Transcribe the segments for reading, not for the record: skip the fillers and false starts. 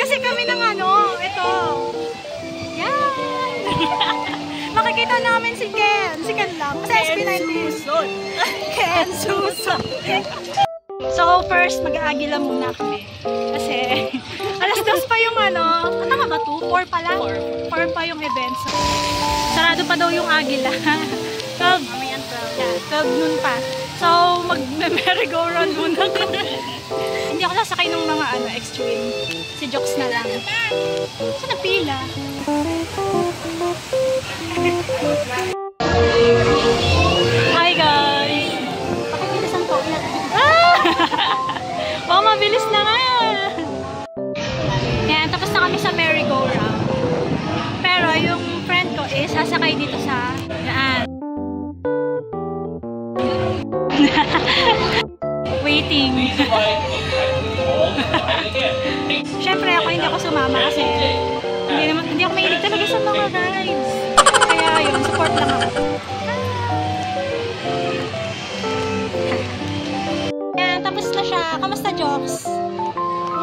kasi kami ng ano, ito. Yan. Makikita namin si Ken. Si Ken lang. Kasi SB19. Ken Susan. So first, mag-aagila muna kami. Kasi alas 2 pa yung ano. Tama ba 2? 4 pa lang? 4 pa yung event. So, sarado pa daw yung agila. 12 noon pa. So, mag-merry-go-round muna kami. Hindi ako sasakay ng mga ano, extreme. Si Jokes na lang. Saan na pila? Hi guys! Pakibilisan po. Oh, mabilis na nga! Yan, tapos na kami sa merry-go-round. Pero yung friend ko is sasakay dito sa daan. Waiting. Siyempre ako hindi ako sumama kasi hindi ako mahilig talaga sa mga rides. Kaya yun, support lang ako. Yan, tapos na siya. Kamusta, Jokes?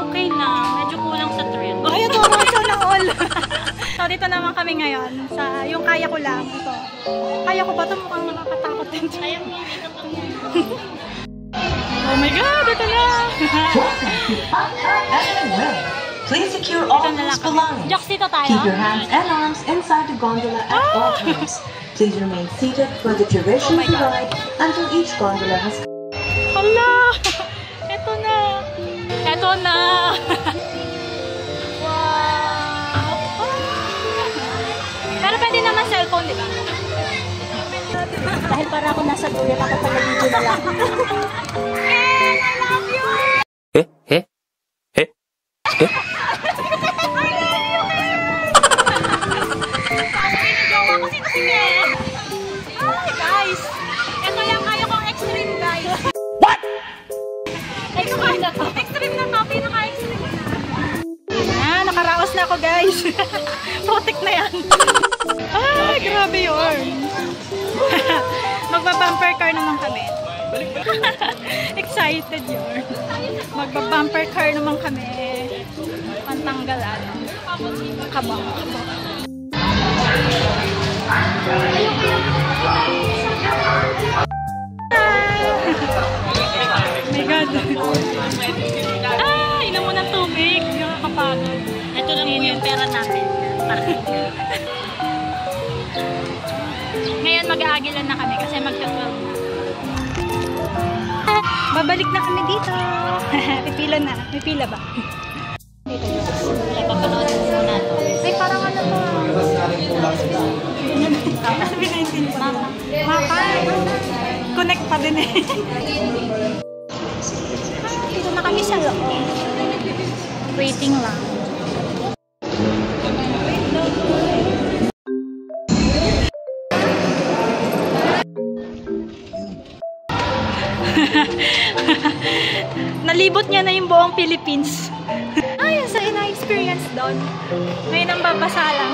Okay lang. Medyo kulang sa thrill. Oh, ito naman siya na all. So, dito naman kami ngayon sa yung kaya ko lang. Ito. Kaya ko ba ito? Mukhang nakakatakot din. Kaya mo dito pa. Oh my God! Ito na! Please secure all loose belongings. Jokes, dito tayo. Keep your hands and arms inside the gondola at all times. Please remain seated for the duration of the ride until each gondola has... Hala! Ito na! Ito na! Wow! Pero pwede naman cellphone, di ba? Dahil para ako nasa duyan, ako pala dito na lang. Ken, I love you! Eh? Eh? Eh? Eh? Ay, guys! Ito lang kaya kong extreme, guys. What? Extreme na to. Extreme na to. Pinaka-extreme na. Ah, nakaraos na ako, guys. Putik na yan. Ay, grabe yun. Magba-bumper car naman kami. Excited yun. Magba-bumper car naman kami. Pantanggalan. Kabang. Oh my God. Ah, inom mo ng tubig. Nakakapagod. Ito lang po yung pera natin. Ngayon mag-aagilan na kami kasi magka-12 na. Babalik na kami dito. Pipila na. May pila ba? Dito. Napapanood mo muna to. Ay, parang ano po. Mapa. Connect pa din eh. Dito na kami sa loob. Waiting lang. Nalibot niya na yung buong Philippines. Ay, sa ina-experience doon. Ngayon ang babasa lang.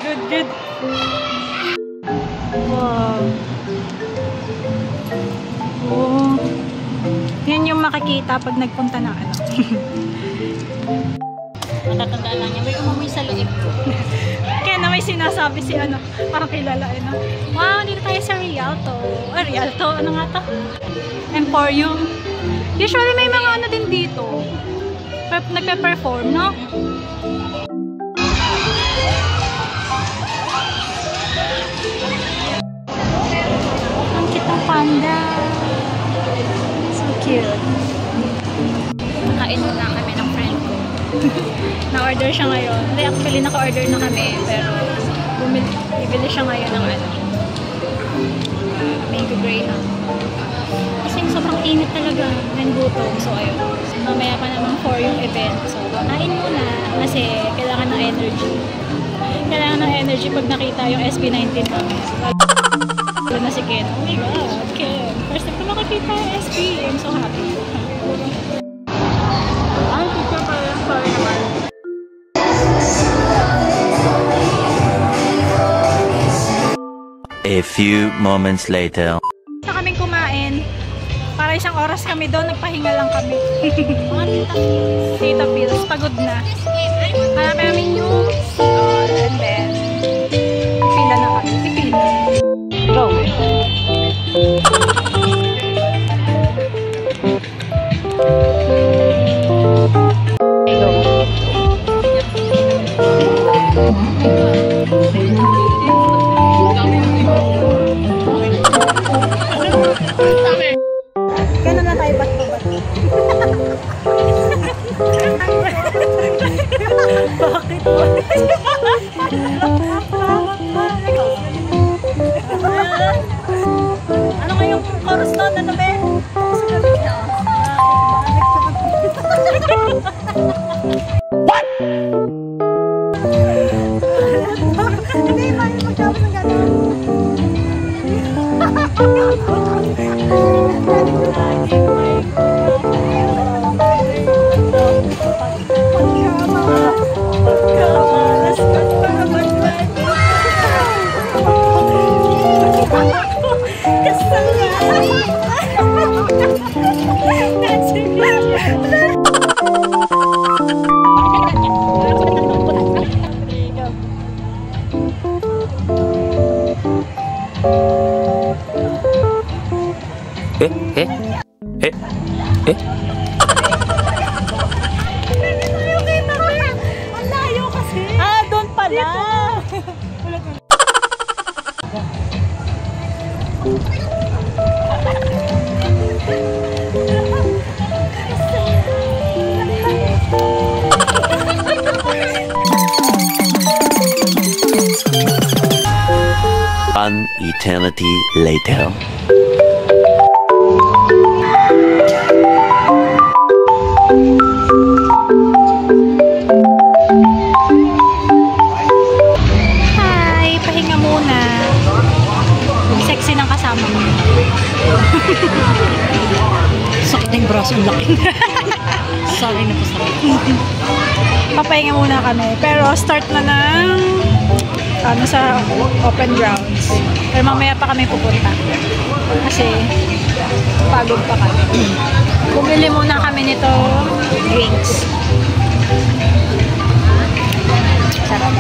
Good, good. Wow. Oh. Yan yung makikita pag nagpunta ng ano. Matatandaan lang niya. May umumoy sa loob ko. Kaya na may sinasabi si ano, parang kilala ano. Wow, dito tayo sa Rialto. Ah, Rialto, ano nga to? Emporium. Usually may mga ano din dito. Nagpe-perform, no? Ang cute ng panda. So cute. Nakain na kami ng friend ko. Na-order siya ngayon. Hindi, actually naka-order na kami. Pero bibili siya ngayon ng ano. Mango Graham. Kasi sobrang init talaga. And gutom. So ayun. Mamaya pa naman for yung event. So kain muna. Kasi kailangan ng energy. Kailangan ng energy pag nakita yung SB19 namin. So, na si Ken. Oh my God, Ken. First time ko makakita yung SB. I'm so happy. Ay, picture pa lang. Sorry naman. A few moments later. Sa kaming kumain para Naka isang oras kami doon, nagpahinga lang kami. Tita Pills, pagod na. Hanapin namin yung and then pila na kami. Pipila. Go! Gano'n na tayo, ba't ba? Bakit ba? Ano nga yung chorus nun? Ano ba? What? Hindi, tayo magkabot ng gano'n. Ang layo kasi. Ah, doon pala. An eternity later. Hi, pahinga muna. Sexy ng kasama mo. Sakit ng braso, laki. Sorry na po sa papahinga muna kami. Pero start na ng sa open grounds. Pero mamaya pa kami pupunta. Kasi pagod pa kami. Bumili muna kami nito drinks. Sarap.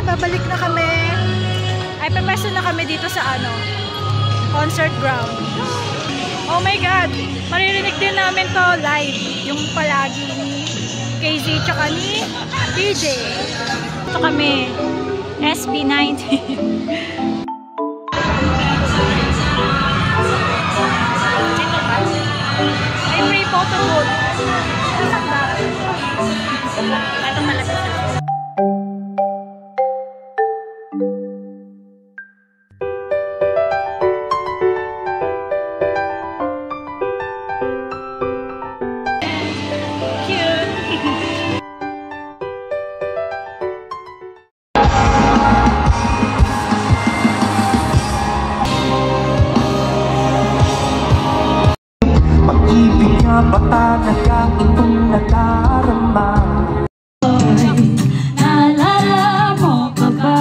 Babalik na kami. Ay, papaso na kami dito sa concert ground. Oh my God! Maririnig din namin to live. Yung palagi ni KZ tsaka ni DJ. Ito kami. SB19. Ay, free photo booth. Saan ba? Ito malapit na. ba talaga itong nadarama? Naalala mo pa ba?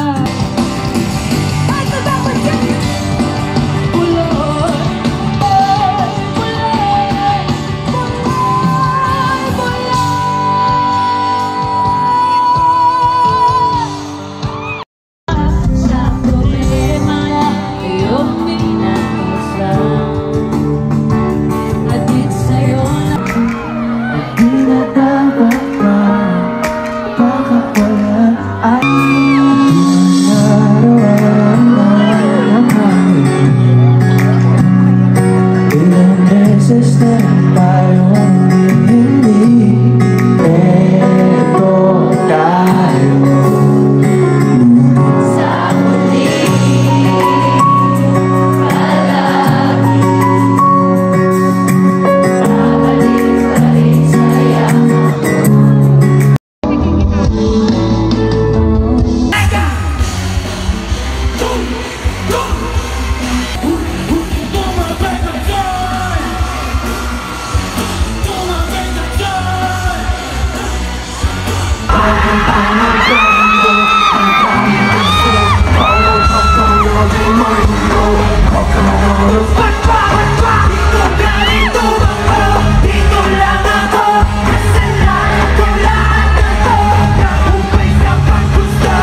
Dito ganito ako, dito lang ako. Kasalanan ko lahat ng to, naubay sa paggusto.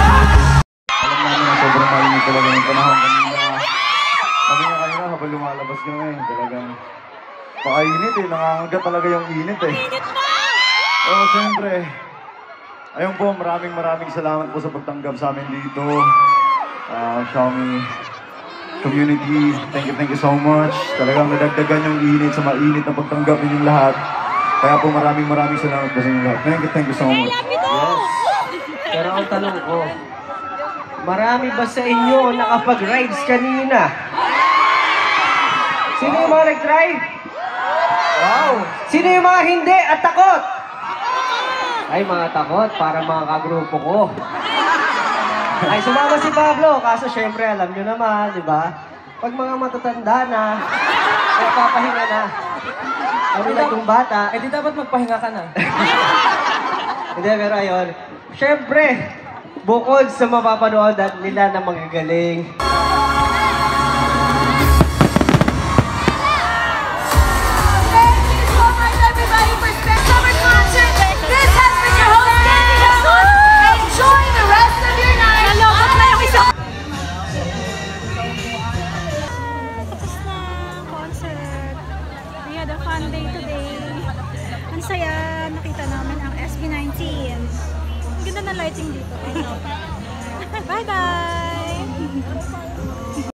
Alam namin na sobrang mainit talaga yung panahon kanina. Sabi nga kanina habang lumalabas kami, talagang pakainit eh, nangangagat talaga yung init eh. Oo, siyempre. Ayun po, maraming salamat po sa pagtanggap sa amin dito. Xiaomi community, thank you so much. Talagang nadagdagan yung init sa mainit na pagtanggap ninyong lahat. Kaya po maraming salamat po sa inyo lahat. Thank you so much. Yes. Pero ang tanong ko, marami ba sa inyo nakapag-rides kanina? Sino yung mga nag-try? Wow! Sino yung mga hindi at takot? Ay, mga takot, para mga kagrupo ko. Ay, sumama si Pablo, kaso syempre alam nyo naman, di ba? Pag mga matatanda na, ay papahinga na. Ano lang yung bata? Eh di dapat magpahinga ka na. Hindi, pero ayun. Syempre, bukod sa mapapanood nila na magagaling. Ang saya, nakita namin ang SB19. Ang ganda ng lighting dito. Bye-bye!